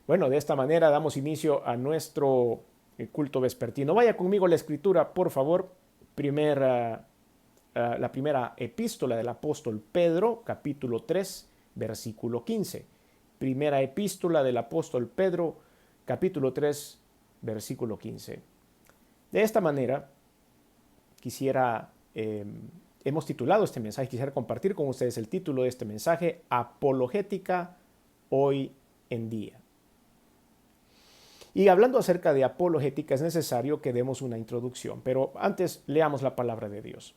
Bueno, de esta manera damos inicio a nuestro culto vespertino. Vaya conmigo a la escritura, por favor. La primera epístola del apóstol Pedro, capítulo 3, versículo 15. Primera epístola del apóstol Pedro, capítulo 3, versículo 15. De esta manera, hemos titulado este mensaje, quisiera compartir con ustedes el título de este mensaje, Apologética hoy en día. Y hablando acerca de apologética es necesario que demos una introducción, pero antes leamos la palabra de Dios.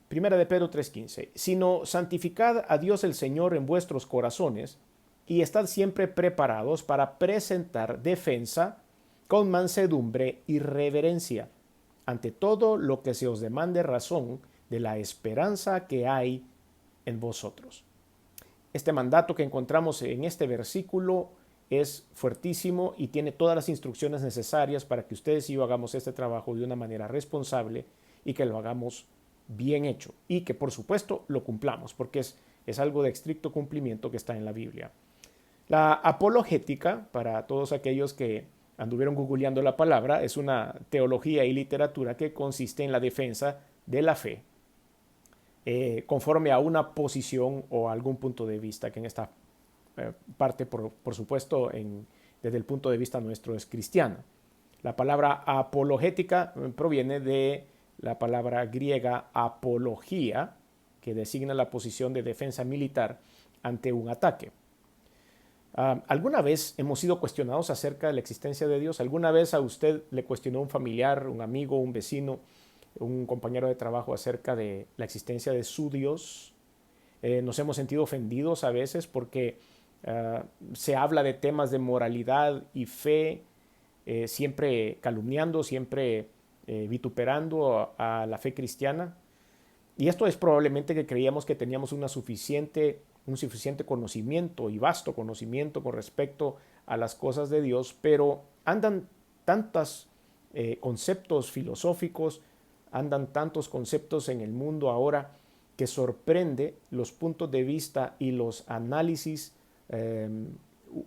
Primera de Pedro 3:15, sino santificad a Dios el Señor en vuestros corazones y estad siempre preparados para presentar defensa con mansedumbre y reverencia ante todo lo que se os demande razón de la esperanza que hay en vosotros. Este mandato que encontramos en este versículo es fuertísimo y tiene todas las instrucciones necesarias para que ustedes y yo hagamos este trabajo de una manera responsable y que lo hagamos bien hecho y que por supuesto lo cumplamos porque es algo de estricto cumplimiento que está en la Biblia. La apologética, para todos aquellos que anduvieron googleando la palabra, es una teología y literatura que consiste en la defensa de la fe conforme a una posición o a algún punto de vista que en esta parte, por supuesto, desde el punto de vista nuestro es cristiana. La palabra apologética proviene de la palabra griega apología, que designa la posición de defensa militar ante un ataque. ¿Alguna vez hemos sido cuestionados acerca de la existencia de Dios? ¿Alguna vez a usted le cuestionó un familiar, un amigo, un vecino, un compañero de trabajo acerca de la existencia de su Dios? Nos hemos sentido ofendidos a veces porque se habla de temas de moralidad y fe, siempre calumniando, siempre vituperando a la fe cristiana. Y esto es probablemente que creíamos que teníamos un suficiente conocimiento y vasto conocimiento con respecto a las cosas de Dios, pero andan tantos conceptos filosóficos, andan tantos conceptos en el mundo ahora que sorprende los puntos de vista y los análisis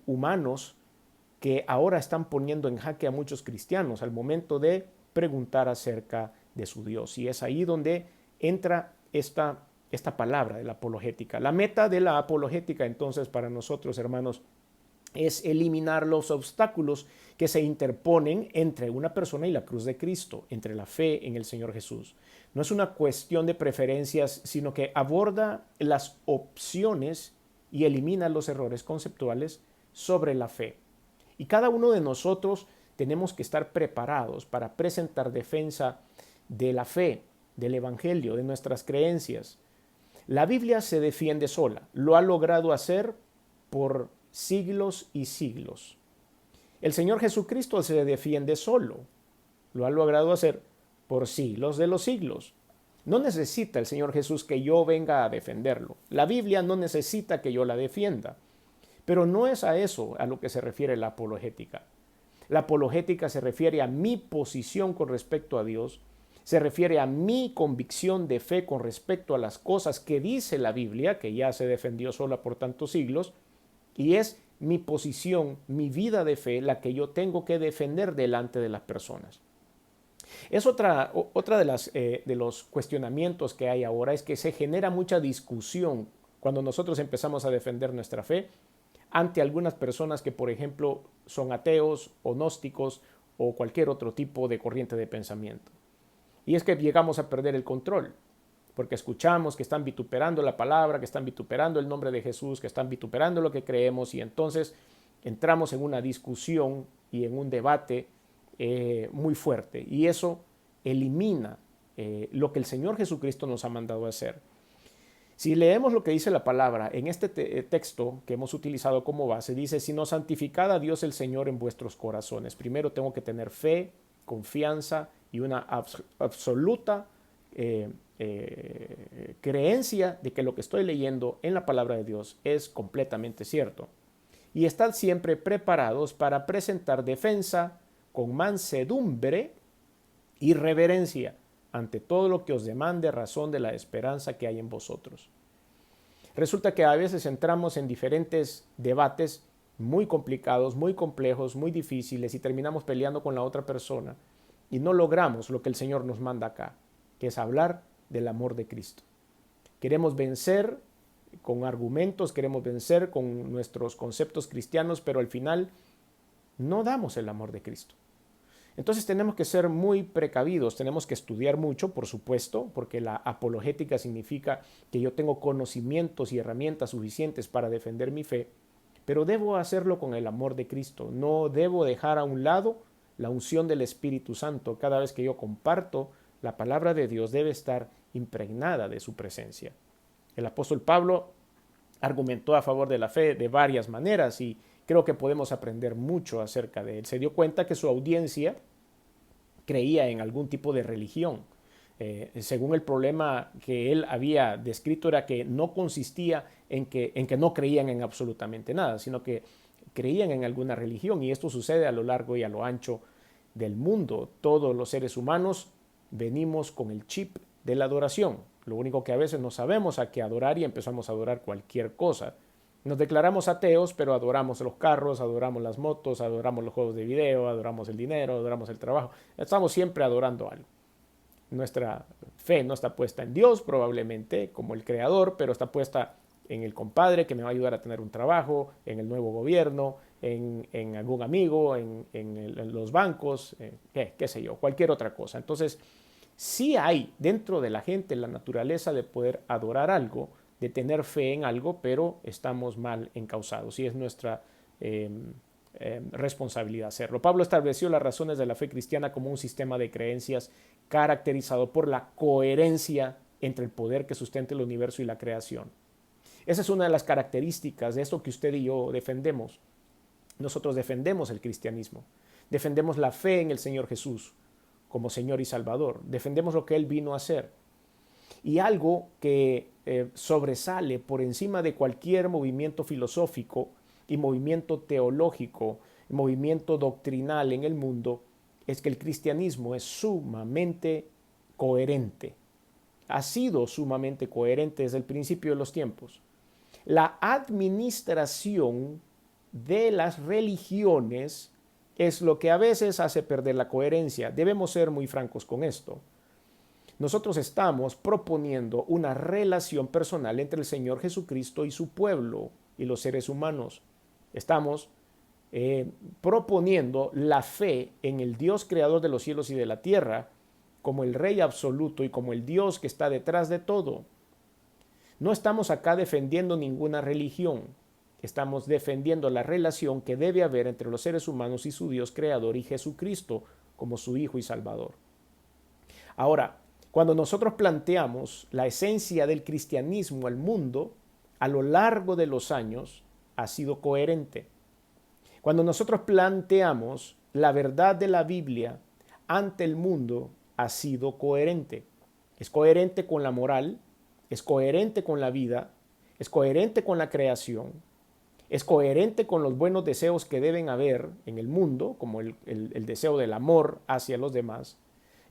humanos que ahora están poniendo en jaque a muchos cristianos al momento de preguntar acerca de su Dios. Y es ahí donde entra esta palabra de la apologética. La meta de la apologética entonces para nosotros, hermanos, es eliminar los obstáculos que se interponen entre una persona y la cruz de Cristo, entre la fe en el Señor Jesús. No es una cuestión de preferencias, sino que aborda las opciones y elimina los errores conceptuales sobre la fe. Y cada uno de nosotros tenemos que estar preparados para presentar defensa de la fe, del Evangelio, de nuestras creencias. La Biblia se defiende sola, lo ha logrado hacer por siglos y siglos. El Señor Jesucristo se defiende solo, lo ha logrado hacer por siglos de los siglos. No necesita el Señor Jesús que yo venga a defenderlo. La Biblia no necesita que yo la defienda. Pero no es a eso a lo que se refiere la apologética. La apologética se refiere a mi posición con respecto a Dios, se refiere a mi convicción de fe con respecto a las cosas que dice la Biblia, que ya se defendió sola por tantos siglos, y es mi posición, mi vida de fe, la que yo tengo que defender delante de las personas. Es otra de los cuestionamientos que hay ahora, es que se genera mucha discusión cuando nosotros empezamos a defender nuestra fe ante algunas personas que, por ejemplo, son ateos o gnósticos o cualquier otro tipo de corriente de pensamiento. Y es que llegamos a perder el control, porque escuchamos que están vituperando la palabra, que están vituperando el nombre de Jesús, que están vituperando lo que creemos, y entonces entramos en una discusión y en un debate muy fuerte. Y eso elimina lo que el Señor Jesucristo nos ha mandado a hacer. Si leemos lo que dice la palabra en este texto que hemos utilizado como base, dice, sino santificad a Dios el Señor en vuestros corazones. Primero tengo que tener fe, confianza y una absoluta creencia de que lo que estoy leyendo en la palabra de Dios es completamente cierto. Y estad siempre preparados para presentar defensa con mansedumbre y reverencia ante todo lo que os demande razón de la esperanza que hay en vosotros. Resulta que a veces entramos en diferentes debates muy complicados, muy complejos, muy difíciles y terminamos peleando con la otra persona y no logramos lo que el Señor nos manda acá, que es hablar del amor de Cristo. Queremos vencer con argumentos, queremos vencer con nuestros conceptos cristianos, pero al final no damos el amor de Cristo. Entonces tenemos que ser muy precavidos, tenemos que estudiar mucho, por supuesto, porque la apologética significa que yo tengo conocimientos y herramientas suficientes para defender mi fe, pero debo hacerlo con el amor de Cristo. No debo dejar a un lado la unción del Espíritu Santo. Cada vez que yo comparto, la palabra de Dios debe estar impregnada de su presencia. El apóstol Pablo argumentó a favor de la fe de varias maneras y creo que podemos aprender mucho acerca de él. Se dio cuenta que su audiencia creía en algún tipo de religión. Según el problema que él había descrito era que no consistía en que no creían en absolutamente nada, sino que creían en alguna religión y esto sucede a lo largo y a lo ancho del mundo. Todos los seres humanos venimos con el chip de la adoración. Lo único que a veces no sabemos a qué adorar y empezamos a adorar cualquier cosa. Nos declaramos ateos, pero adoramos los carros, adoramos las motos, adoramos los juegos de video, adoramos el dinero, adoramos el trabajo. Estamos siempre adorando algo. Nuestra fe no está puesta en Dios, probablemente, como el creador, pero está puesta en el compadre que me va a ayudar a tener un trabajo, en el nuevo gobierno, en algún amigo, en los bancos, qué sé yo, cualquier otra cosa. Entonces, sí hay dentro de la gente la naturaleza de poder adorar algo, de tener fe en algo, pero estamos mal encausados y es nuestra responsabilidad hacerlo. Pablo estableció las razones de la fe cristiana como un sistema de creencias caracterizado por la coherencia entre el poder que sustenta el universo y la creación. Esa es una de las características de esto que usted y yo defendemos. Nosotros defendemos el cristianismo, defendemos la fe en el Señor Jesús como Señor y Salvador, defendemos lo que Él vino a hacer. Y algo que sobresale por encima de cualquier movimiento filosófico y movimiento teológico, movimiento doctrinal en el mundo, es que el cristianismo es sumamente coherente. Ha sido sumamente coherente desde el principio de los tiempos. La administración de las religiones es lo que a veces hace perder la coherencia. Debemos ser muy francos con esto. Nosotros estamos proponiendo una relación personal entre el Señor Jesucristo y su pueblo y los seres humanos. Estamos proponiendo la fe en el Dios creador de los cielos y de la tierra como el Rey absoluto y como el Dios que está detrás de todo. No estamos acá defendiendo ninguna religión. Estamos defendiendo la relación que debe haber entre los seres humanos y su Dios creador y Jesucristo como su Hijo y Salvador. Ahora, cuando nosotros planteamos la esencia del cristianismo al mundo, a lo largo de los años ha sido coherente. Cuando nosotros planteamos la verdad de la Biblia ante el mundo, ha sido coherente. Es coherente con la moral, es coherente con la vida, es coherente con la creación, es coherente con los buenos deseos que deben haber en el mundo, como el deseo del amor hacia los demás,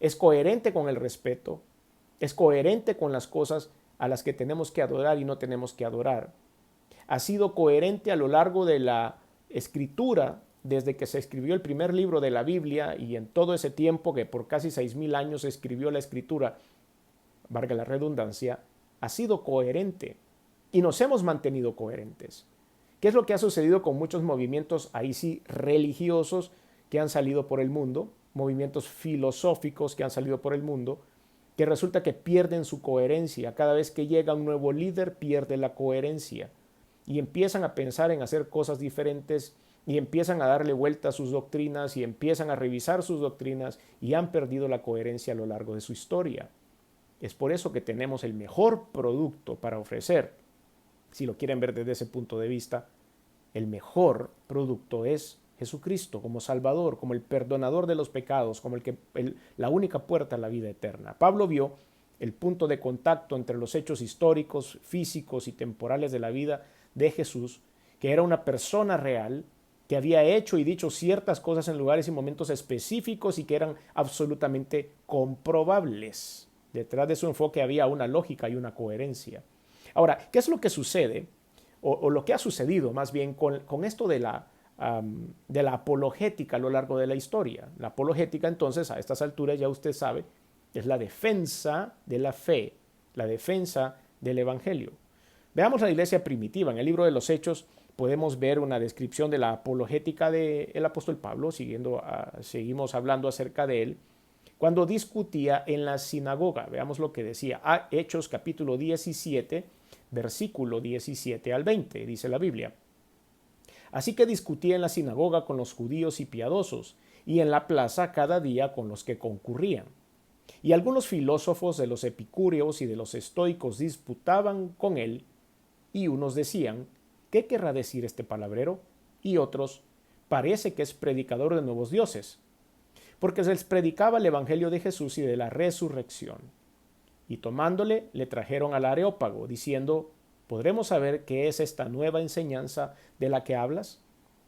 es coherente con el respeto, es coherente con las cosas a las que tenemos que adorar y no tenemos que adorar. Ha sido coherente a lo largo de la escritura, desde que se escribió el primer libro de la Biblia y en todo ese tiempo que por casi 6,000 años se escribió la escritura, valga la redundancia, ha sido coherente y nos hemos mantenido coherentes. ¿Qué es lo que ha sucedido con muchos movimientos, ahí sí, religiosos que han salido por el mundo, movimientos filosóficos que han salido por el mundo, que resulta que pierden su coherencia? Cada vez que llega un nuevo líder pierde la coherencia y empiezan a pensar en hacer cosas diferentes y empiezan a darle vuelta a sus doctrinas y empiezan a revisar sus doctrinas y han perdido la coherencia a lo largo de su historia. Es por eso que tenemos el mejor producto para ofrecer. Si lo quieren ver desde ese punto de vista, el mejor producto es Jesucristo como Salvador, como el perdonador de los pecados, como la única puerta a la vida eterna. Pablo vio el punto de contacto entre los hechos históricos, físicos y temporales de la vida de Jesús, que era una persona real, que había hecho y dicho ciertas cosas en lugares y momentos específicos y que eran absolutamente comprobables. Detrás de su enfoque había una lógica y una coherencia. Ahora, ¿qué es lo que sucede o lo que ha sucedido más bien con esto de la apologética a lo largo de la historia. La apologética, entonces, a estas alturas ya usted sabe, es la defensa de la fe, la defensa del evangelio. Veamos la iglesia primitiva. En el libro de los Hechos podemos ver una descripción de la apologética del apóstol Pablo, seguimos hablando acerca de él, cuando discutía en la sinagoga. Veamos lo que decía. Hechos capítulo 17, versículo 17 al 20, dice la Biblia. Así que discutía en la sinagoga con los judíos y piadosos, y en la plaza cada día con los que concurrían. Y algunos filósofos de los epicúreos y de los estoicos disputaban con él, y unos decían, ¿qué querrá decir este palabrero? Y otros, parece que es predicador de nuevos dioses, porque se les predicaba el evangelio de Jesús y de la resurrección. Y tomándole, le trajeron al Areópago, diciendo, ¿podremos saber qué es esta nueva enseñanza de la que hablas?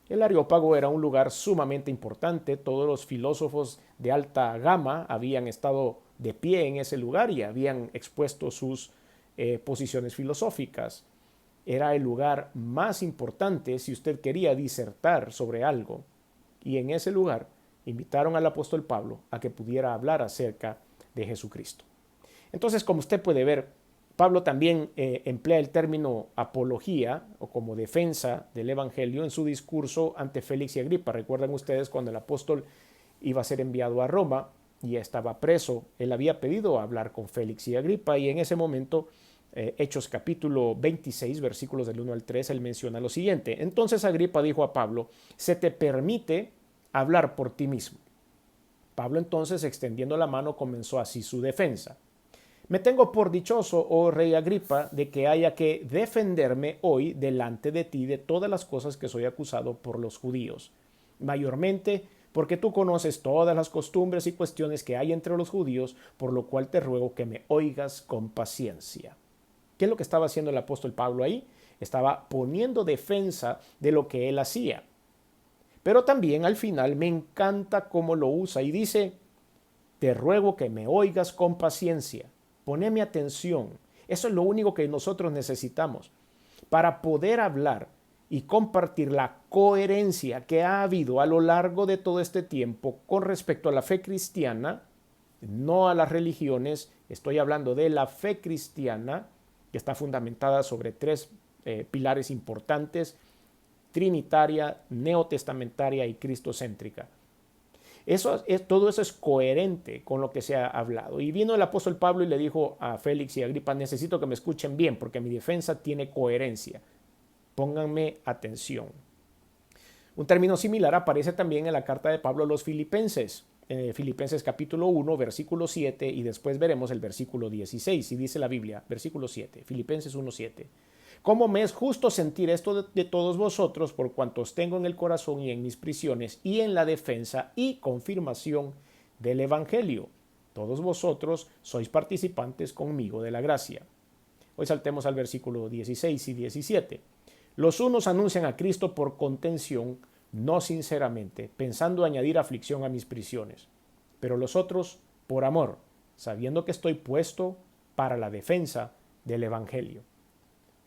El Areópago era un lugar sumamente importante. Todos los filósofos de alta gama habían estado de pie en ese lugar y habían expuesto sus posiciones filosóficas. Era el lugar más importante si usted quería disertar sobre algo. Y en ese lugar invitaron al apóstol Pablo a que pudiera hablar acerca de Jesucristo. Entonces, como usted puede ver, Pablo también emplea el término apología o como defensa del evangelio en su discurso ante Félix y Agripa. Recuerdan ustedes cuando el apóstol iba a ser enviado a Roma y estaba preso, él había pedido hablar con Félix y Agripa y en ese momento, Hechos capítulo 26, versículos del 1 al 3, él menciona lo siguiente. Entonces Agripa dijo a Pablo, se te permite hablar por ti mismo. Pablo entonces, extendiendo la mano, comenzó así su defensa. Me tengo por dichoso, oh rey Agripa, de que haya que defenderme hoy delante de ti de todas las cosas que soy acusado por los judíos, mayormente porque tú conoces todas las costumbres y cuestiones que hay entre los judíos, por lo cual te ruego que me oigas con paciencia. ¿Qué es lo que estaba haciendo el apóstol Pablo ahí? Estaba poniendo defensa de lo que él hacía. Pero también al final me encanta cómo lo usa y dice, te ruego que me oigas con paciencia. Poneme atención. Eso es lo único que nosotros necesitamos para poder hablar y compartir la coherencia que ha habido a lo largo de todo este tiempo con respecto a la fe cristiana, no a las religiones. Estoy hablando de la fe cristiana, que está fundamentada sobre tres pilares importantes: trinitaria, neotestamentaria y cristocéntrica. Todo eso es coherente con lo que se ha hablado. Y vino el apóstol Pablo y le dijo a Félix y a Agripa, necesito que me escuchen bien porque mi defensa tiene coherencia. Pónganme atención. Un término similar aparece también en la carta de Pablo a los Filipenses. Filipenses capítulo 1, versículo 7 y después veremos el versículo 16. Y dice la Biblia, versículo 7, Filipenses 1, 7. ¿Cómo me es justo sentir esto de todos vosotros por cuanto os tengo en el corazón y en mis prisiones y en la defensa y confirmación del Evangelio? Todos vosotros sois participantes conmigo de la gracia. Hoy saltemos al versículo 16 y 17. Los unos anuncian a Cristo por contención, no sinceramente, pensando añadir aflicción a mis prisiones. Pero los otros por amor, sabiendo que estoy puesto para la defensa del Evangelio.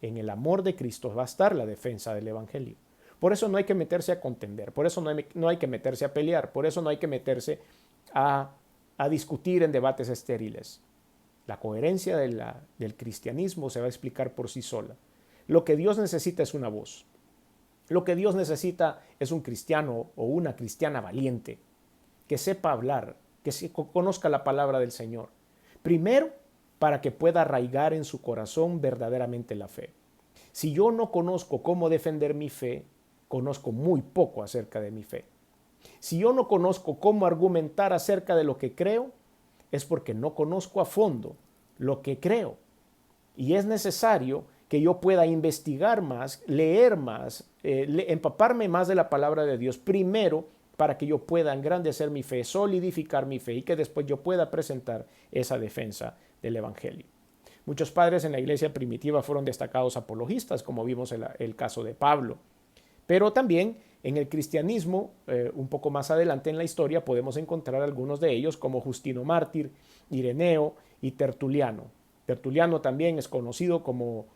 En el amor de Cristo va a estar la defensa del Evangelio. Por eso no hay que meterse a contender, por eso no hay que meterse a pelear, por eso no hay que meterse a discutir en debates estériles. La coherencia del cristianismo se va a explicar por sí sola. Lo que Dios necesita es una voz. Lo que Dios necesita es un cristiano o una cristiana valiente, que sepa hablar, que conozca la palabra del Señor. Primero, para que pueda arraigar en su corazón verdaderamente la fe. Si yo no conozco cómo defender mi fe, conozco muy poco acerca de mi fe. Si yo no conozco cómo argumentar acerca de lo que creo, es porque no conozco a fondo lo que creo. Y es necesario que yo pueda investigar más, leer más, empaparme más de la palabra de Dios primero para que yo pueda engrandecer mi fe, solidificar mi fe y que después yo pueda presentar esa defensa del Evangelio. Muchos padres en la iglesia primitiva fueron destacados apologistas, como vimos en el caso de Pablo. Pero también en el cristianismo, un poco más adelante en la historia, podemos encontrar algunos de ellos como Justino Mártir, Ireneo y Tertuliano. Tertuliano también es conocido como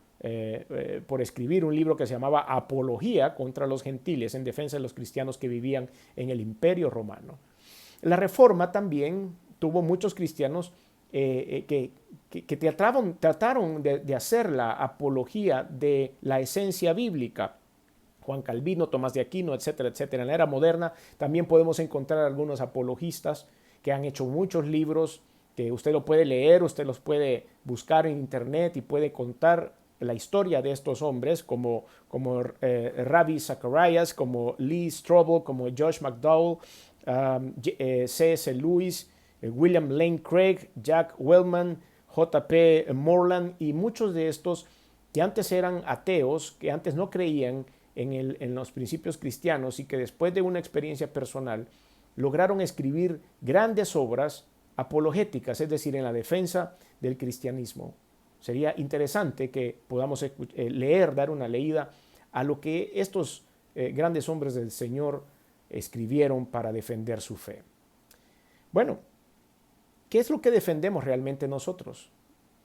por escribir un libro que se llamaba Apología contra los gentiles, en defensa de los cristianos que vivían en el Imperio Romano. La Reforma también tuvo muchos cristianos que trataron de hacer la apología de la esencia bíblica. Juan Calvino, Tomás de Aquino, etcétera, etcétera. En la era moderna también podemos encontrar algunos apologistas que han hecho muchos libros que usted lo puede leer, usted los puede buscar en internet y puede contar la historia de estos hombres como Ravi Zacharias, como Lee Strobel, como Josh McDowell, C.S. Lewis, William Lane Craig, Jack Wellman, J.P. Moreland y muchos de estos que antes eran ateos, que antes no creían en los principios cristianos y que después de una experiencia personal lograron escribir grandes obras apologéticas, es decir, en la defensa del cristianismo. Sería interesante que podamos leer, dar una leída a lo que estos grandes hombres del Señor escribieron para defender su fe. Bueno, ¿qué es lo que defendemos realmente nosotros?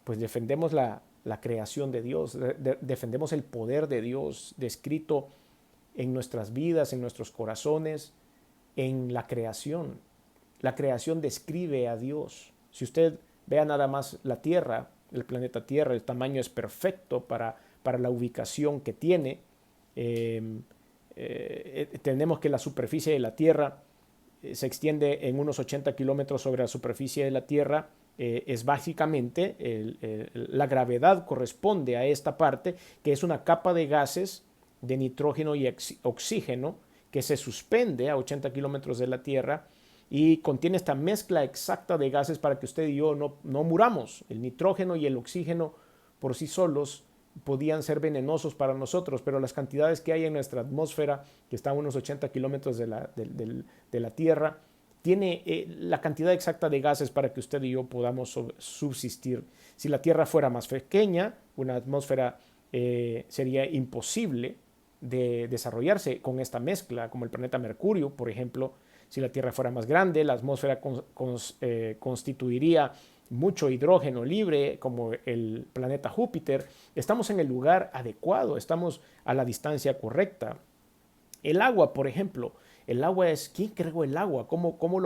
Pues defendemos la creación de Dios, defendemos el poder de Dios descrito en nuestras vidas, en nuestros corazones, en la creación. La creación describe a Dios. Si usted vea nada más la Tierra, el planeta Tierra, el tamaño es perfecto para la ubicación que tiene. Tenemos que la superficie de la Tierra se extiende en unos 80 kilómetros sobre la superficie de la Tierra. Es básicamente la gravedad corresponde a esta parte, que es una capa de gases de nitrógeno y oxígeno que se suspende a 80 kilómetros de la Tierra y contiene esta mezcla exacta de gases para que usted y yo no muramos. El nitrógeno y el oxígeno por sí solos podían ser venenosos para nosotros, pero las cantidades que hay en nuestra atmósfera, que está a unos 80 kilómetros de la Tierra, tiene la cantidad exacta de gases para que usted y yo podamos subsistir. Si la Tierra fuera más pequeña, una atmósfera sería imposible de desarrollarse con esta mezcla, como el planeta Mercurio, por ejemplo. Si la Tierra fuera más grande, la atmósfera constituiría mucho hidrógeno libre, como el planeta Júpiter. Estamos en el lugar adecuado, estamos a la distancia correcta. El agua, por ejemplo, el agua es, ¿quién creó el agua? ¿Cómo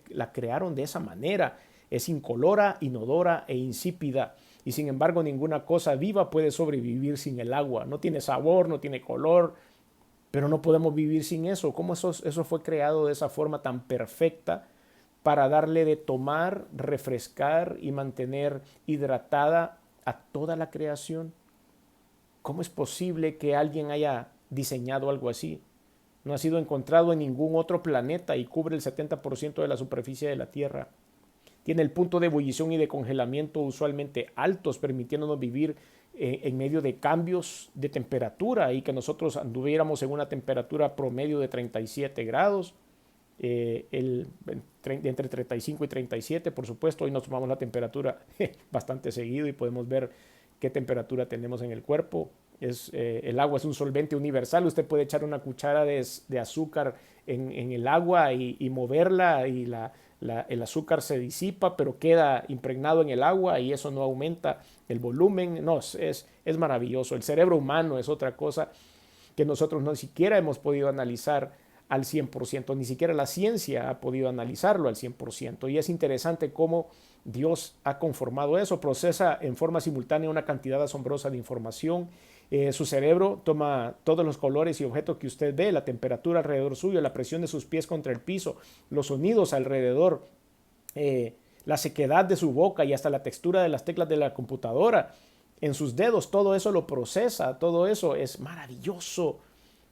la crearon de esa manera? Es incolora, inodora e insípida. Y sin embargo, ninguna cosa viva puede sobrevivir sin el agua. No tiene sabor, no tiene color, pero no podemos vivir sin eso. ¿Cómo eso fue creado de esa forma tan perfecta para darle de tomar, refrescar y mantener hidratada a toda la creación? ¿Cómo es posible que alguien haya diseñado algo así? No ha sido encontrado en ningún otro planeta y cubre el 70% de la superficie de la Tierra. Tiene el punto de ebullición y de congelamiento usualmente altos, permitiéndonos vivir en medio de cambios de temperatura y que nosotros anduviéramos en una temperatura promedio de 37 grados, entre 35 y 37, por supuesto. Hoy nos tomamos la temperatura bastante seguido y podemos ver qué temperatura tenemos en el cuerpo. El agua es un solvente universal. Usted puede echar una cuchara de azúcar en el agua y moverla y el azúcar se disipa, pero queda impregnado en el agua y eso no aumenta el volumen. No, es maravilloso. El cerebro humano es otra cosa que nosotros no siquiera hemos podido analizar al 100%, ni siquiera la ciencia ha podido analizarlo al 100%. Y es interesante cómo Dios ha conformado eso, procesa en forma simultánea una cantidad asombrosa de información. Su cerebro toma todos los colores y objetos que usted ve, la temperatura alrededor suyo, la presión de sus pies contra el piso, los sonidos alrededor, la sequedad de su boca y hasta la textura de las teclas de la computadora en sus dedos. Todo eso lo procesa, todo eso es maravilloso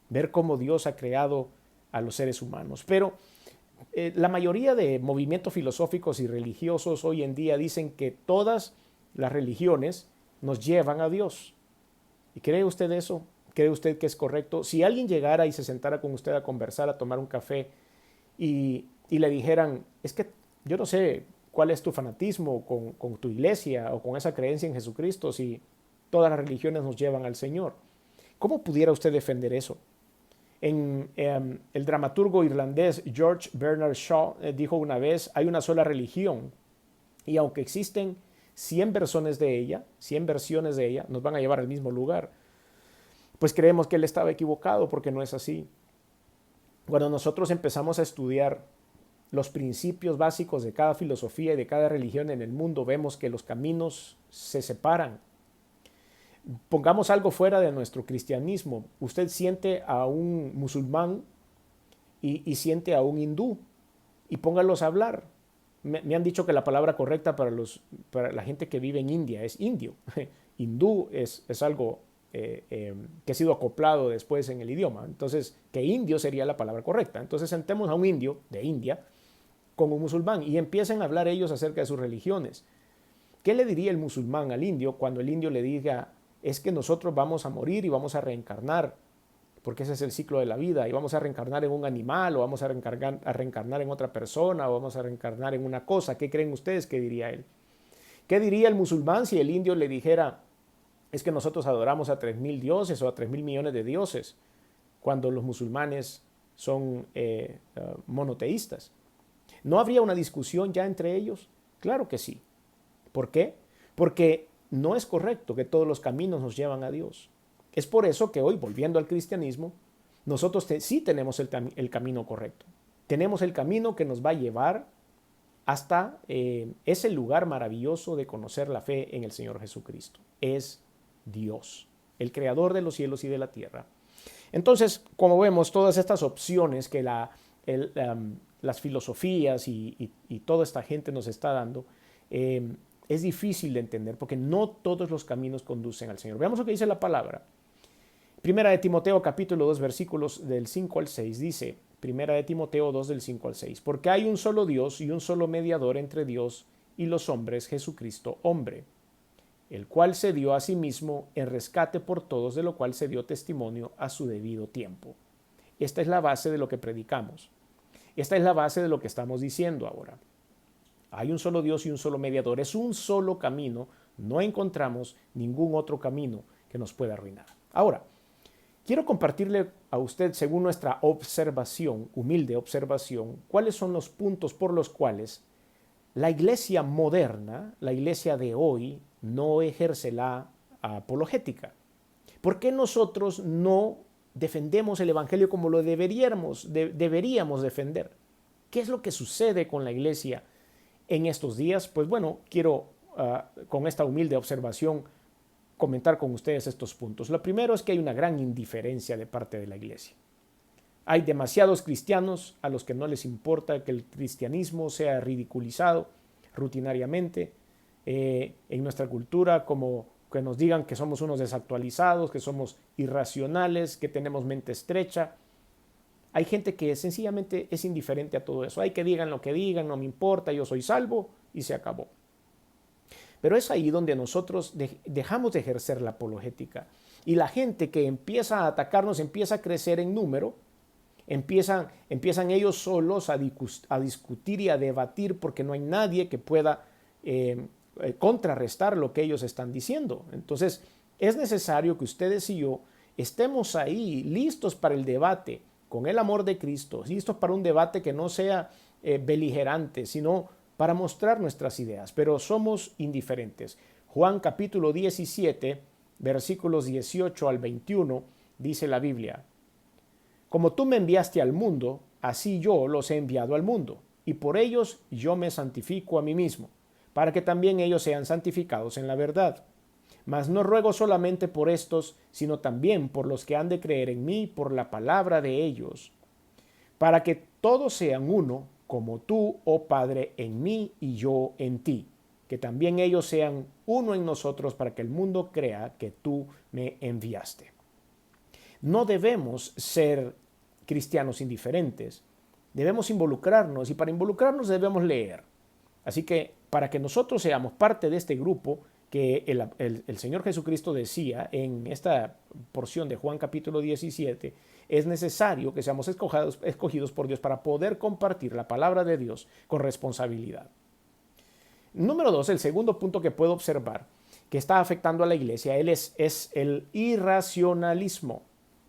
ver cómo Dios ha creado a los seres humanos. Pero la mayoría de movimientos filosóficos y religiosos hoy en día dicen que todas las religiones nos llevan a Dios. ¿Y cree usted eso? ¿Cree usted que es correcto? Si alguien llegara y se sentara con usted a conversar, a tomar un café y le dijeran, es que yo no sé cuál es tu fanatismo con tu iglesia o con esa creencia en Jesucristo, si todas las religiones nos llevan al Señor, ¿cómo pudiera usted defender eso? El dramaturgo irlandés George Bernard Shaw dijo una vez, hay una sola religión y aunque existen 100 versiones de ella, 100 versiones de ella, nos van a llevar al mismo lugar. Pues creemos que él estaba equivocado porque no es así. Cuando nosotros empezamos a estudiar los principios básicos de cada filosofía y de cada religión en el mundo, vemos que los caminos se separan. Pongamos algo fuera de nuestro cristianismo. Usted siente a un musulmán y siente a un hindú y póngalos a hablar. Me han dicho que la palabra correcta para la gente que vive en India es indio. Hindú es algo que ha sido acoplado después en el idioma. Entonces, que indio sería la palabra correcta. Entonces, sentemos a un indio de India con un musulmán y empiecen a hablar ellos acerca de sus religiones. ¿Qué le diría el musulmán al indio cuando el indio le diga, es que nosotros vamos a morir y vamos a reencarnar, porque ese es el ciclo de la vida, y vamos a reencarnar en un animal, o vamos a reencarnar en otra persona, o vamos a reencarnar en una cosa? ¿Qué creen ustedes que diría él? ¿Qué diría el musulmán si el indio le dijera, es que nosotros adoramos a 3.000 dioses o a 3.000 millones de dioses, cuando los musulmanes son monoteístas? ¿No habría una discusión ya entre ellos? Claro que sí. ¿Por qué? Porque no es correcto que todos los caminos nos llevan a Dios. Es por eso que hoy, volviendo al cristianismo, nosotros sí tenemos el camino correcto. Tenemos el camino que nos va a llevar hasta ese lugar maravilloso de conocer la fe en el Señor Jesucristo. Es Dios, el creador de los cielos y de la tierra. Entonces, como vemos, todas estas opciones que las filosofías y toda esta gente nos está dando, es difícil de entender porque no todos los caminos conducen al Señor. Veamos lo que dice la palabra. Primera de Timoteo capítulo 2 versículos del 5 al 6 dice, Primera de Timoteo 2 del 5 al 6, porque hay un solo Dios y un solo mediador entre Dios y los hombres, Jesucristo hombre, el cual se dio a sí mismo en rescate por todos, de lo cual se dio testimonio a su debido tiempo. Esta es la base de lo que predicamos. Esta es la base de lo que estamos diciendo ahora. Hay un solo Dios y un solo mediador. Es un solo camino. No encontramos ningún otro camino que nos pueda arruinar. Ahora, quiero compartirle a usted, según nuestra observación, humilde observación, cuáles son los puntos por los cuales la iglesia moderna, la iglesia de hoy, no ejerce la apologética. ¿Por qué nosotros no defendemos el evangelio como lo deberíamos defender? ¿Qué es lo que sucede con la iglesia en estos días? Pues bueno, quiero con esta humilde observación comentar con ustedes estos puntos. Lo primero es que hay una gran indiferencia de parte de la iglesia. Hay demasiados cristianos a los que no les importa que el cristianismo sea ridiculizado rutinariamente en nuestra cultura, como que nos digan que somos unos desactualizados, que somos irracionales, que tenemos mente estrecha. Hay gente que sencillamente es indiferente a todo eso. Hay que digan lo que digan, no me importa, yo soy salvo y se acabó. Pero es ahí donde nosotros dejamos de ejercer la apologética. Y la gente que empieza a atacarnos empieza a crecer en número, empiezan ellos solos a discutir y a debatir porque no hay nadie que pueda contrarrestar lo que ellos están diciendo. Entonces, es necesario que ustedes y yo estemos ahí listos para el debate con el amor de Cristo, listos para un debate que no sea beligerante, sino para mostrar nuestras ideas, pero somos indiferentes. Juan capítulo 17, versículos 18 al 21, dice la Biblia, como tú me enviaste al mundo, así yo los he enviado al mundo, y por ellos yo me santifico a mí mismo, para que también ellos sean santificados en la verdad. Mas no ruego solamente por estos, sino también por los que han de creer en mí por la palabra de ellos, para que todos sean uno, como tú, oh Padre, en mí y yo en ti, que también ellos sean uno en nosotros para que el mundo crea que tú me enviaste. No debemos ser cristianos indiferentes, debemos involucrarnos y para involucrarnos debemos leer. Así que para que nosotros seamos parte de este grupo que el Señor Jesucristo decía en esta porción de Juan capítulo 17, es necesario que seamos escogidos por Dios para poder compartir la palabra de Dios con responsabilidad. Número 2, el segundo punto que puedo observar que está afectando a la iglesia es el irracionalismo.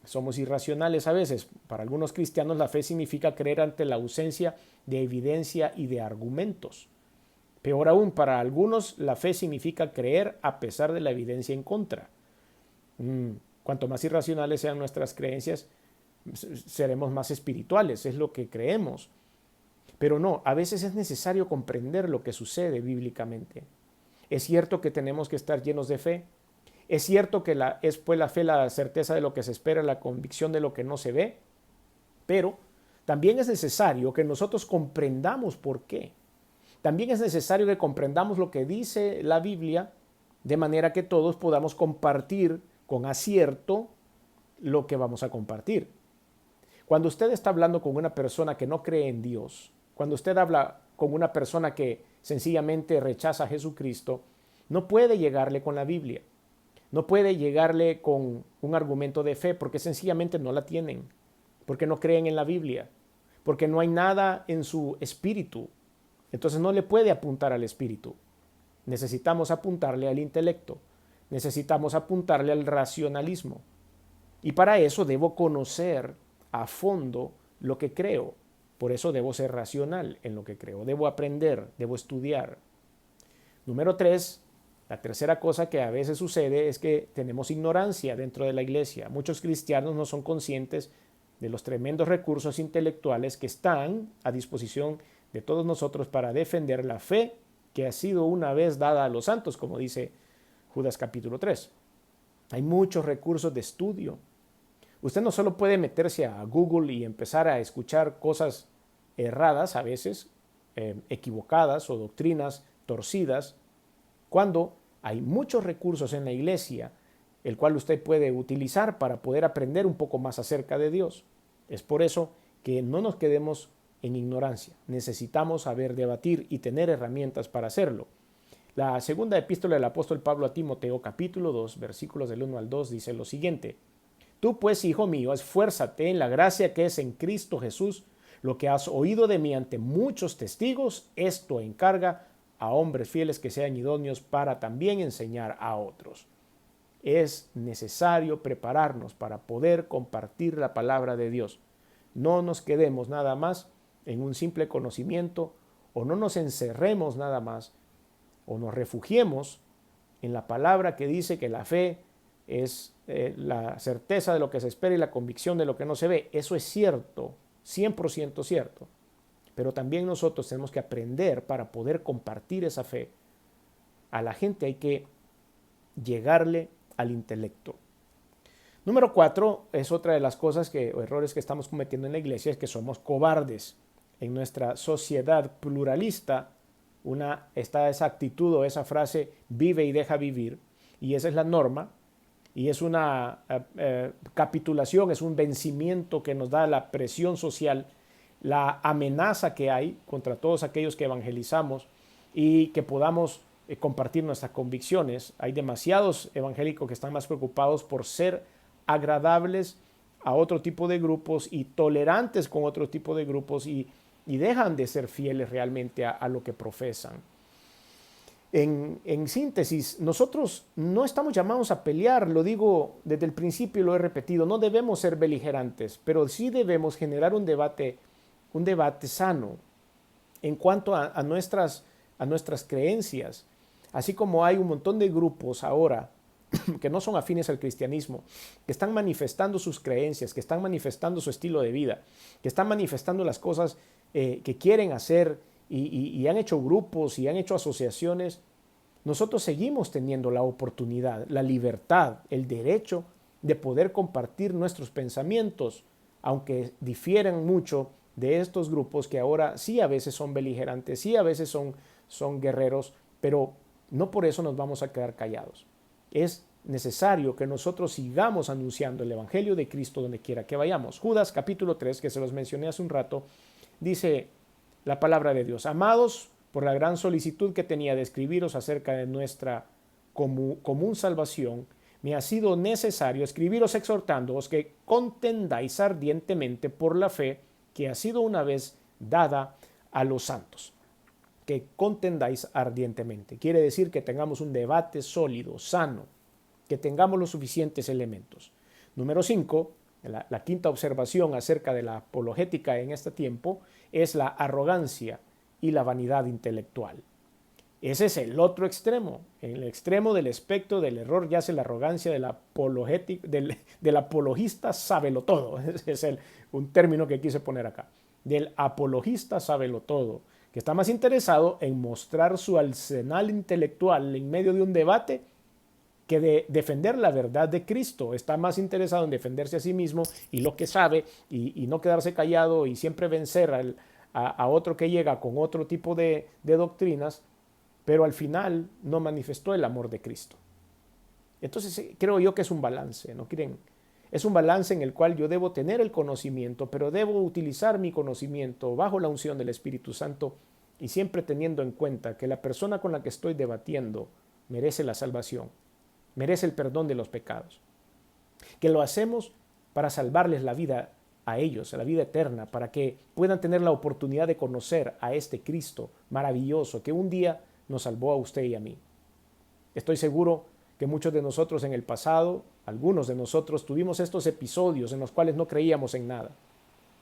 Somos irracionales a veces. Para algunos cristianos la fe significa creer ante la ausencia de evidencia y de argumentos. Peor aún, para algunos la fe significa creer a pesar de la evidencia en contra. Cuanto más irracionales sean nuestras creencias, seremos más espirituales, es lo que creemos. Pero no, a veces es necesario comprender lo que sucede bíblicamente. Es cierto que tenemos que estar llenos de fe. Es cierto que es pues la fe la certeza de lo que se espera, la convicción de lo que no se ve. Pero también es necesario que nosotros comprendamos por qué. También es necesario que comprendamos lo que dice la Biblia, de manera que todos podamos compartir con acierto lo que vamos a compartir. Cuando usted está hablando con una persona que no cree en Dios, cuando usted habla con una persona que sencillamente rechaza a Jesucristo, no puede llegarle con la Biblia, no puede llegarle con un argumento de fe, porque sencillamente no la tienen, porque no creen en la Biblia, porque no hay nada en su espíritu. Entonces no le puede apuntar al espíritu. Necesitamos apuntarle al intelecto, necesitamos apuntarle al racionalismo. Y para eso debo conocer a fondo lo que creo. Por eso debo ser racional en lo que creo. Debo aprender, debo estudiar. Número 3, la tercera cosa que a veces sucede es que tenemos ignorancia dentro de la iglesia. Muchos cristianos no son conscientes de los tremendos recursos intelectuales que están a disposición de todos nosotros para defender la fe que ha sido una vez dada a los santos, como dice Judas capítulo 3. Hay muchos recursos de estudio. Usted no solo puede meterse a Google y empezar a escuchar cosas erradas a veces, equivocadas o doctrinas torcidas, cuando hay muchos recursos en la iglesia, el cual usted puede utilizar para poder aprender un poco más acerca de Dios. Es por eso que no nos quedemos en ignorancia. Necesitamos saber debatir y tener herramientas para hacerlo. La segunda epístola del apóstol Pablo a Timoteo, capítulo 2, versículos del 1 al 2, dice lo siguiente: Tú pues, hijo mío, esfuérzate en la gracia que es en Cristo Jesús. Lo que has oído de mí ante muchos testigos, esto encarga a hombres fieles que sean idóneos para también enseñar a otros. Es necesario prepararnos para poder compartir la palabra de Dios. No nos quedemos nada más en un simple conocimiento, o no nos encerremos nada más, o nos refugiemos en la palabra que dice que la fe es la certeza de lo que se espera y la convicción de lo que no se ve. Eso es cierto, 100% cierto. Pero también nosotros tenemos que aprender para poder compartir esa fe. A la gente hay que llegarle al intelecto. Número 4 es otra de las cosas o errores que estamos cometiendo en la iglesia, es que somos cobardes. En nuestra sociedad pluralista está esa actitud o esa frase, vive y deja vivir, y esa es la norma, y es una capitulación, es un vencimiento que nos da la presión social, la amenaza que hay contra todos aquellos que evangelizamos y que podamos compartir nuestras convicciones. Hay demasiados evangélicos que están más preocupados por ser agradables a otro tipo de grupos y tolerantes con otro tipo de grupos y dejan de ser fieles realmente a lo que profesan. En síntesis, nosotros no estamos llamados a pelear, lo digo desde el principio y lo he repetido, no debemos ser beligerantes, pero sí debemos generar un debate sano en cuanto a nuestras creencias, así como hay un montón de grupos ahora que no son afines al cristianismo, que están manifestando sus creencias, que están manifestando su estilo de vida, que están manifestando las cosas que quieren hacer y han hecho grupos y han hecho asociaciones. Nosotros seguimos teniendo la oportunidad, la libertad, el derecho de poder compartir nuestros pensamientos, aunque difieran mucho de estos grupos que ahora sí a veces son beligerantes, sí a veces son guerreros, pero no por eso nos vamos a quedar callados. Es necesario que nosotros sigamos anunciando el Evangelio de Cristo donde quiera que vayamos. Judas capítulo 3, que se los mencioné hace un rato, dice la palabra de Dios: Amados, por la gran solicitud que tenía de escribiros acerca de nuestra común salvación, me ha sido necesario escribiros exhortándoos que contendáis ardientemente por la fe que ha sido una vez dada a los santos. Que contendáis ardientemente. Quiere decir que tengamos un debate sólido, sano, que tengamos los suficientes elementos. Número 5, la quinta observación acerca de la apologética en este tiempo es la arrogancia y la vanidad intelectual. Ese es el otro extremo. En el extremo del espectro del error yace la arrogancia del apologista sábelo-todo. Ese es un término que quise poner acá. Del apologista sábelo-todo, que está más interesado en mostrar su arsenal intelectual en medio de un debate que de defender la verdad de Cristo. Está más interesado en defenderse a sí mismo y lo que sabe y no quedarse callado y siempre vencer a otro que llega con otro tipo de doctrinas, pero al final no manifestó el amor de Cristo. Entonces creo yo que es un balance, ¿no creen? Es un balance en el cual yo debo tener el conocimiento, pero debo utilizar mi conocimiento bajo la unción del Espíritu Santo y siempre teniendo en cuenta que la persona con la que estoy debatiendo merece la salvación, merece el perdón de los pecados, que lo hacemos para salvarles la vida a ellos, la vida eterna, para que puedan tener la oportunidad de conocer a este Cristo maravilloso que un día nos salvó a usted y a mí. Estoy seguro que muchos de nosotros en el pasado, algunos de nosotros, tuvimos estos episodios en los cuales no creíamos en nada,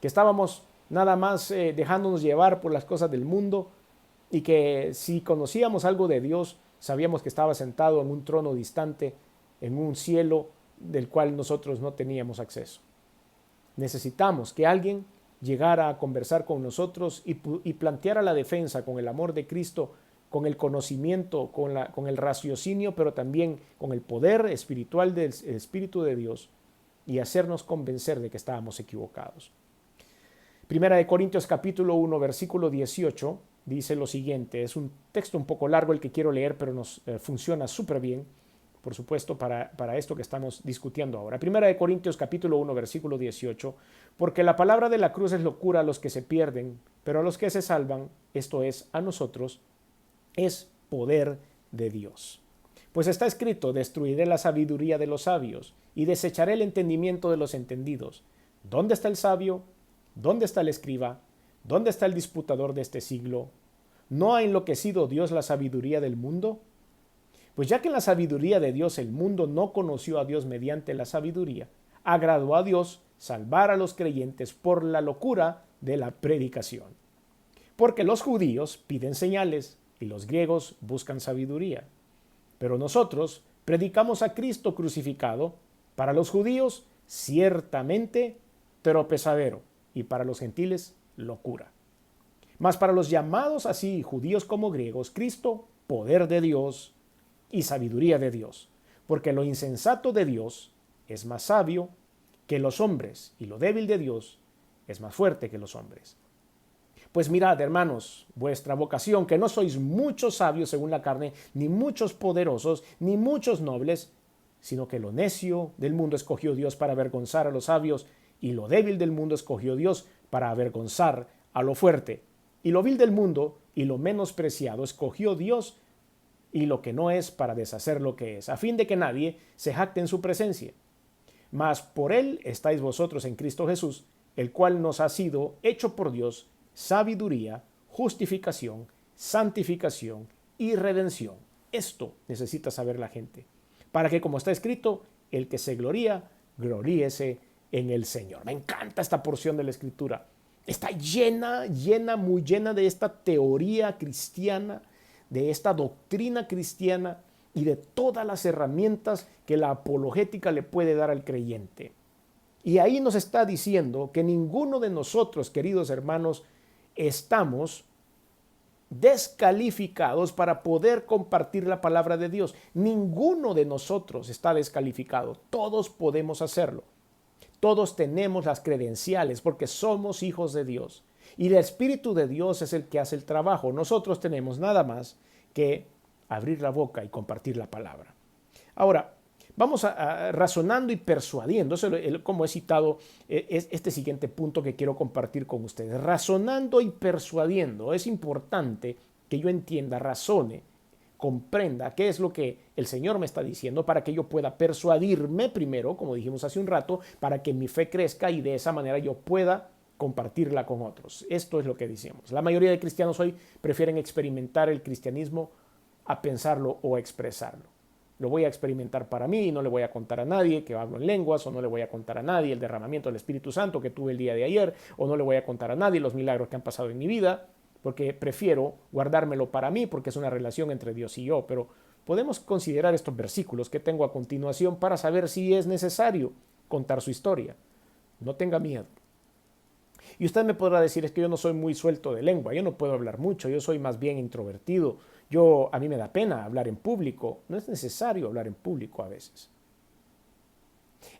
que estábamos nada más dejándonos llevar por las cosas del mundo y que si conocíamos algo de Dios, sabíamos que estaba sentado en un trono distante, en un cielo del cual nosotros no teníamos acceso. Necesitamos que alguien llegara a conversar con nosotros y planteara la defensa con el amor de Cristo, con el conocimiento, con el raciocinio, pero también con el poder espiritual del Espíritu de Dios y hacernos convencer de que estábamos equivocados. Primera de Corintios capítulo 1, versículo 18, dice lo siguiente. Es un texto un poco largo el que quiero leer, pero nos funciona súper bien, por supuesto, para esto que estamos discutiendo ahora. Primera de Corintios capítulo 1, versículo 18. Porque la palabra de la cruz es locura a los que se pierden, pero a los que se salvan, esto es, a nosotros, es poder de Dios. Pues está escrito, destruiré la sabiduría de los sabios y desecharé el entendimiento de los entendidos. ¿Dónde está el sabio? ¿Dónde está el escriba? ¿Dónde está el disputador de este siglo? ¿No ha enloquecido Dios la sabiduría del mundo? Pues ya que en la sabiduría de Dios el mundo no conoció a Dios mediante la sabiduría, agradó a Dios salvar a los creyentes por la locura de la predicación. Porque los judíos piden señales y los griegos buscan sabiduría. Pero nosotros predicamos a Cristo crucificado, para los judíos ciertamente tropezadero y para los gentiles locura. Mas para los llamados así, judíos como griegos, Cristo, poder de Dios y sabiduría de Dios, porque lo insensato de Dios es más sabio que los hombres y lo débil de Dios es más fuerte que los hombres. Pues mirad, hermanos, vuestra vocación, que no sois muchos sabios según la carne, ni muchos poderosos, ni muchos nobles, sino que lo necio del mundo escogió Dios para avergonzar a los sabios, y lo débil del mundo escogió Dios para avergonzar a lo fuerte. Y lo vil del mundo y lo menospreciado escogió Dios y lo que no es para deshacer lo que es, a fin de que nadie se jacte en su presencia. Mas por él estáis vosotros en Cristo Jesús, el cual nos ha sido hecho por Dios sabiduría, justificación, santificación y redención. Esto necesita saber la gente, para que, como está escrito, el que se gloría, gloríese en el Señor. Me encanta esta porción de la Escritura. Está muy llena de esta teoría cristiana, de esta doctrina cristiana y de todas las herramientas que la apologética le puede dar al creyente. Y ahí nos está diciendo que ninguno de nosotros, queridos hermanos, estamos descalificados para poder compartir la palabra de Dios. Ninguno de nosotros está descalificado. Todos podemos hacerlo. Todos tenemos las credenciales porque somos hijos de Dios. Y el Espíritu de Dios es el que hace el trabajo. Nosotros tenemos nada más que abrir la boca y compartir la palabra. Ahora, vamos a razonando y persuadiendo. Eso es como he citado este siguiente punto que quiero compartir con ustedes. Razonando y persuadiendo. Es importante que yo entienda, razone, comprenda qué es lo que el Señor me está diciendo para que yo pueda persuadirme primero, como dijimos hace un rato, para que mi fe crezca y de esa manera yo pueda compartirla con otros. Esto es lo que decimos. La mayoría de cristianos hoy prefieren experimentar el cristianismo a pensarlo o a expresarlo. Lo voy a experimentar para mí y no le voy a contar a nadie que hablo en lenguas, o no le voy a contar a nadie el derramamiento del Espíritu Santo que tuve el día de ayer, o no le voy a contar a nadie los milagros que han pasado en mi vida. porque prefiero guardármelo para mí, porque es una relación entre Dios y yo. Pero podemos considerar estos versículos que tengo a continuación para saber si es necesario contar su historia. No tenga miedo. Y usted me podrá decir, es que yo no soy muy suelto de lengua, yo no puedo hablar mucho, yo soy más bien introvertido, a mí me da pena hablar en público. No es necesario hablar en público a veces.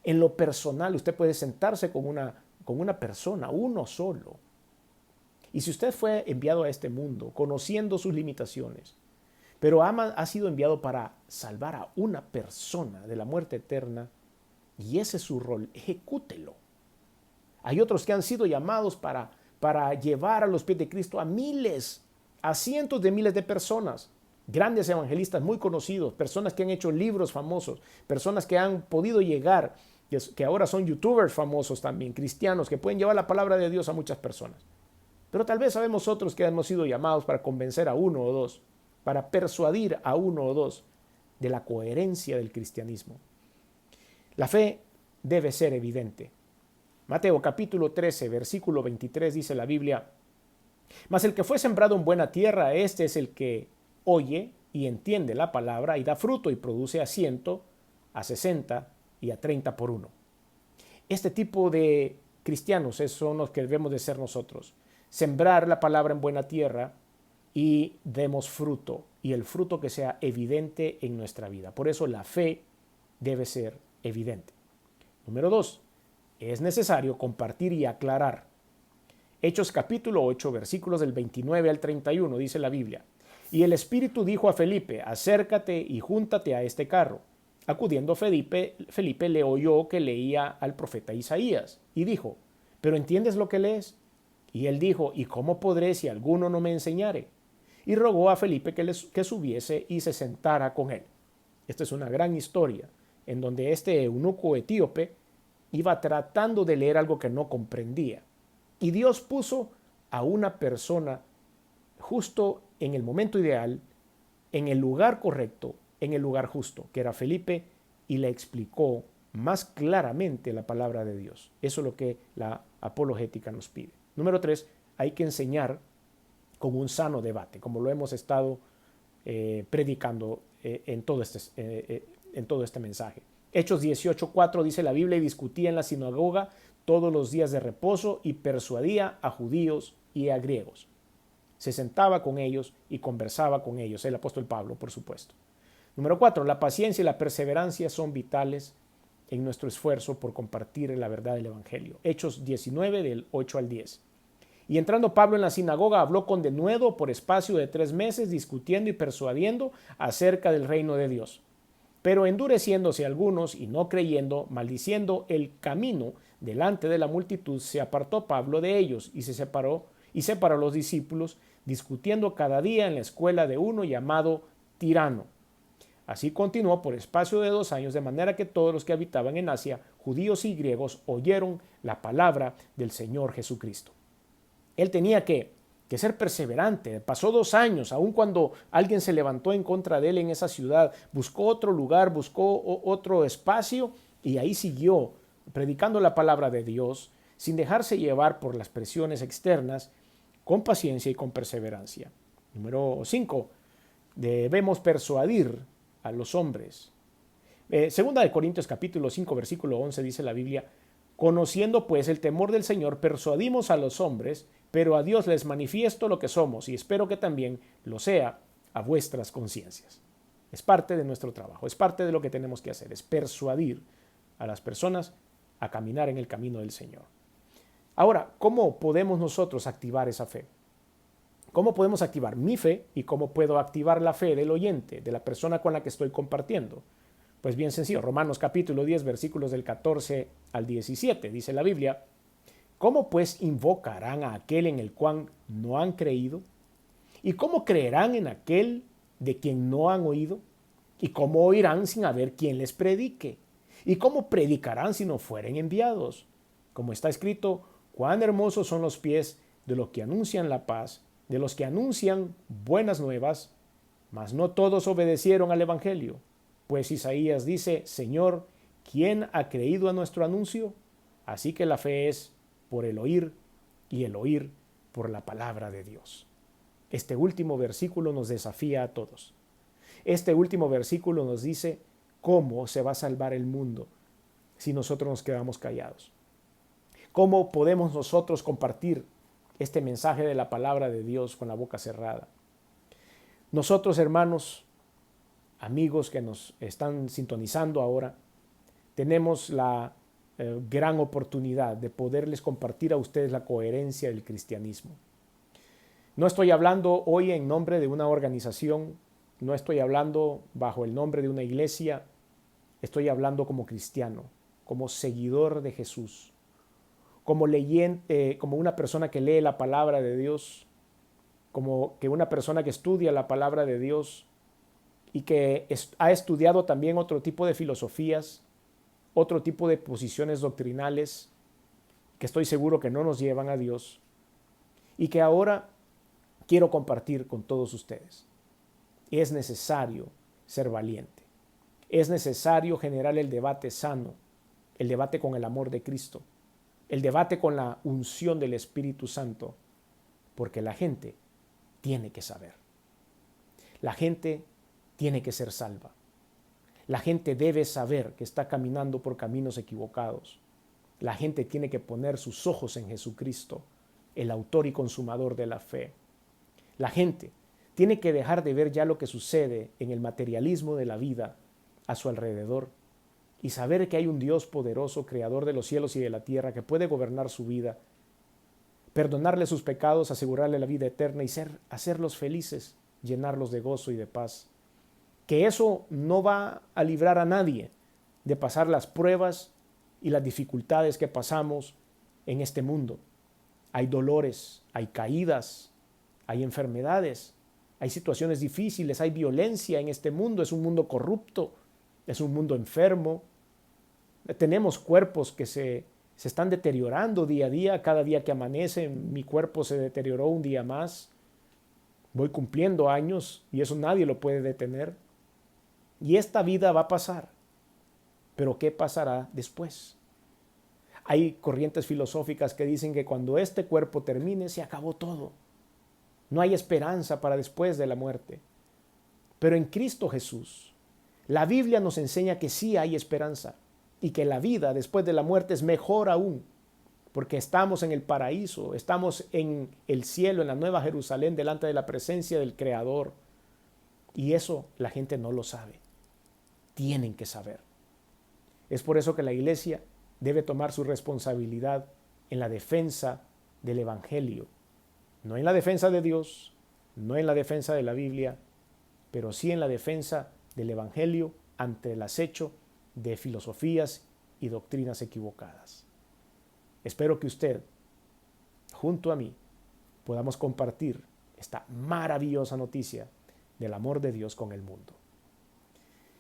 En lo personal, usted puede sentarse con una persona, uno solo. Y si usted fue enviado a este mundo conociendo sus limitaciones, pero ha sido enviado para salvar a una persona de la muerte eterna, y ese es su rol, ejecútelo. Hay otros que han sido llamados para llevar a los pies de Cristo a miles, a cientos de miles de personas. Grandes evangelistas muy conocidos, personas que han hecho libros famosos, personas que han podido llegar, que ahora son youtubers famosos también, cristianos, que pueden llevar la palabra de Dios a muchas personas. Pero tal vez sabemos otros que hemos sido llamados para convencer a uno o dos, para persuadir a uno o dos de la coherencia del cristianismo. La fe debe ser evidente. Mateo capítulo 13, versículo 23 dice la Biblia: mas el que fue sembrado en buena tierra, este es el que oye y entiende la palabra y da fruto y produce a 100, a 60 y a 30 por uno. Este tipo de cristianos son los que debemos de ser nosotros. Sembrar la palabra en buena tierra y demos fruto, y el fruto que sea evidente en nuestra vida. Por eso la fe debe ser evidente. Número 2. Es necesario compartir y aclarar. Hechos capítulo 8, versículos del 29 al 31, dice la Biblia: y el Espíritu dijo a Felipe: acércate y júntate a este carro. Acudiendo Felipe le oyó que leía al profeta Isaías, y dijo: ¿pero entiendes lo que lees? Y él dijo: ¿y cómo podré si alguno no me enseñare? Y rogó a Felipe que subiese y se sentara con él. Esta es una gran historia, en donde este eunuco etíope iba tratando de leer algo que no comprendía. Y Dios puso a una persona justo en el momento ideal, en el lugar correcto, en el lugar justo, que era Felipe, y le explicó más claramente la palabra de Dios. Eso es lo que la apologética nos pide. Número 3, hay que enseñar con un sano debate, como lo hemos estado predicando en todo este mensaje. Hechos 18:4 dice la Biblia: y discutía en la sinagoga todos los días de reposo y persuadía a judíos y a griegos. Se sentaba con ellos y conversaba con ellos, el apóstol Pablo, por supuesto. Número 4, la paciencia y la perseverancia son vitales en nuestro esfuerzo por compartir la verdad del Evangelio. Hechos 19, del 8 al 10. Y entrando Pablo en la sinagoga, habló con denuedo por espacio de 3 meses, discutiendo y persuadiendo acerca del reino de Dios. Pero endureciéndose algunos y no creyendo, maldiciendo el camino delante de la multitud, se apartó Pablo de ellos y separó a los discípulos, discutiendo cada día en la escuela de uno llamado Tirano. Así continuó por espacio de 2 años, de manera que todos los que habitaban en Asia, judíos y griegos, oyeron la palabra del Señor Jesucristo. Él tenía que ser perseverante. Pasó 2 años, aun cuando alguien se levantó en contra de él en esa ciudad, buscó otro lugar, buscó otro espacio, y ahí siguió predicando la palabra de Dios, sin dejarse llevar por las presiones externas, con paciencia y con perseverancia. Número 5, debemos persuadir a los hombres. Segunda de Corintios capítulo 5, versículo 11 dice la Biblia: conociendo pues el temor del Señor, persuadimos a los hombres, pero a Dios les manifiesto lo que somos, y espero que también lo sea a vuestras conciencias. Es parte de nuestro trabajo, es parte de lo que tenemos que hacer, es persuadir a las personas a caminar en el camino del Señor. Ahora, ¿cómo podemos nosotros activar esa fe? ¿Cómo podemos activar mi fe y cómo puedo activar la fe del oyente, de la persona con la que estoy compartiendo? Pues bien sencillo, Romanos capítulo 10, versículos del 14 al 17, dice la Biblia: ¿cómo pues invocarán a aquel en el cual no han creído? ¿Y cómo creerán en aquel de quien no han oído? ¿Y cómo oirán sin haber quien les predique? ¿Y cómo predicarán si no fueren enviados? Como está escrito: cuán hermosos son los pies de los que anuncian la paz, de los que anuncian buenas nuevas, mas no todos obedecieron al evangelio. Pues Isaías dice: Señor, ¿quién ha creído a nuestro anuncio? Así que la fe es por el oír, y el oír por la palabra de Dios. Este último versículo nos desafía a todos. Este último versículo nos dice cómo se va a salvar el mundo si nosotros nos quedamos callados. ¿Cómo podemos nosotros compartir este mensaje de la palabra de Dios con la boca cerrada? Nosotros, hermanos, amigos que nos están sintonizando ahora, tenemos la gran oportunidad de poderles compartir a ustedes la coherencia del cristianismo. No estoy hablando hoy en nombre de una organización, no estoy hablando bajo el nombre de una iglesia, estoy hablando como cristiano, como seguidor de Jesús, como una persona que lee la palabra de Dios, como que una persona que estudia la palabra de Dios y que ha estudiado también otro tipo de filosofías, otro tipo de posiciones doctrinales que estoy seguro que no nos llevan a Dios y que ahora quiero compartir con todos ustedes. Es necesario ser valiente. Es necesario generar el debate sano, el debate con el amor de Cristo, el debate con la unción del Espíritu Santo, porque la gente tiene que saber. La gente tiene que ser salva. La gente debe saber que está caminando por caminos equivocados. La gente tiene que poner sus ojos en Jesucristo, el autor y consumador de la fe. La gente tiene que dejar de ver ya lo que sucede en el materialismo de la vida a su alrededor y saber que hay un Dios poderoso, creador de los cielos y de la tierra, que puede gobernar su vida, perdonarle sus pecados, asegurarle la vida eterna y hacerlos felices, llenarlos de gozo y de paz. Que eso no va a librar a nadie de pasar las pruebas y las dificultades que pasamos en este mundo. Hay dolores, hay caídas, hay enfermedades, hay situaciones difíciles, hay violencia en este mundo. Es un mundo corrupto, es un mundo enfermo. Tenemos cuerpos que se están deteriorando día a día. Cada día que amanece, mi cuerpo se deterioró un día más. Voy cumpliendo años y eso nadie lo puede detener. Y esta vida va a pasar. Pero ¿qué pasará después? Hay corrientes filosóficas que dicen que cuando este cuerpo termine, se acabó todo. No hay esperanza para después de la muerte. Pero en Cristo Jesús, la Biblia nos enseña que sí hay esperanza y que la vida después de la muerte es mejor aún, porque estamos en el paraíso, estamos en el cielo, en la nueva Jerusalén, delante de la presencia del Creador. Y eso la gente no lo sabe. Tienen que saber. Es por eso que la iglesia debe tomar su responsabilidad en la defensa del Evangelio. No en la defensa de Dios, no en la defensa de la Biblia, pero sí en la defensa del Evangelio ante el acecho de filosofías y doctrinas equivocadas. Espero que usted, junto a mí, podamos compartir esta maravillosa noticia del amor de Dios con el mundo.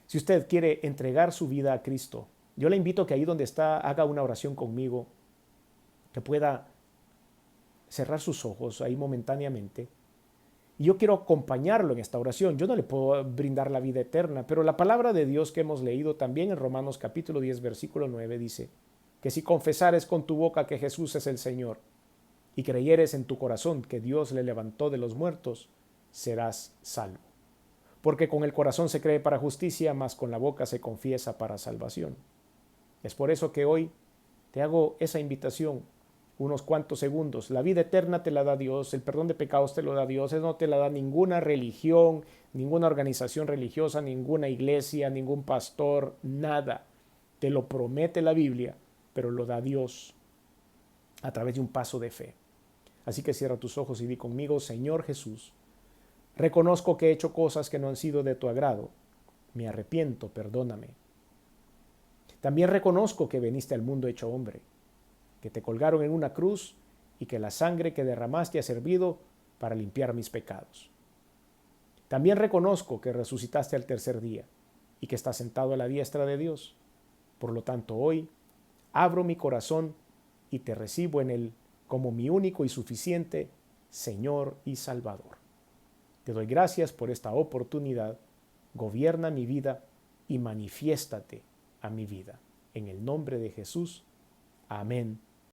Si usted quiere entregar su vida a Cristo, yo le invito a que ahí donde está haga una oración conmigo, que pueda cerrar sus ojos ahí momentáneamente. Y yo quiero acompañarlo en esta oración. Yo no le puedo brindar la vida eterna, pero la palabra de Dios que hemos leído también en Romanos capítulo 10, versículo 9 dice que si confesares con tu boca que Jesús es el Señor y creyeres en tu corazón que Dios le levantó de los muertos, serás salvo. Porque con el corazón se cree para justicia, mas con la boca se confiesa para salvación. Es por eso que hoy te hago esa invitación, unos cuantos segundos. La vida eterna te la da Dios, el perdón de pecados te lo da Dios, no te la da ninguna religión, ninguna organización religiosa, ninguna iglesia, ningún pastor, nada. Te lo promete la Biblia, pero lo da Dios a través de un paso de fe. Así que cierra tus ojos y di conmigo: Señor Jesús, reconozco que he hecho cosas que no han sido de tu agrado. Me arrepiento, perdóname. También reconozco que viniste al mundo hecho hombre, que te colgaron en una cruz y que la sangre que derramaste ha servido para limpiar mis pecados. También reconozco que resucitaste al tercer día y que estás sentado a la diestra de Dios. Por lo tanto, hoy abro mi corazón y te recibo en él como mi único y suficiente Señor y Salvador. Te doy gracias por esta oportunidad. Gobierna mi vida y manifiéstate a mi vida. En el nombre de Jesús. Amén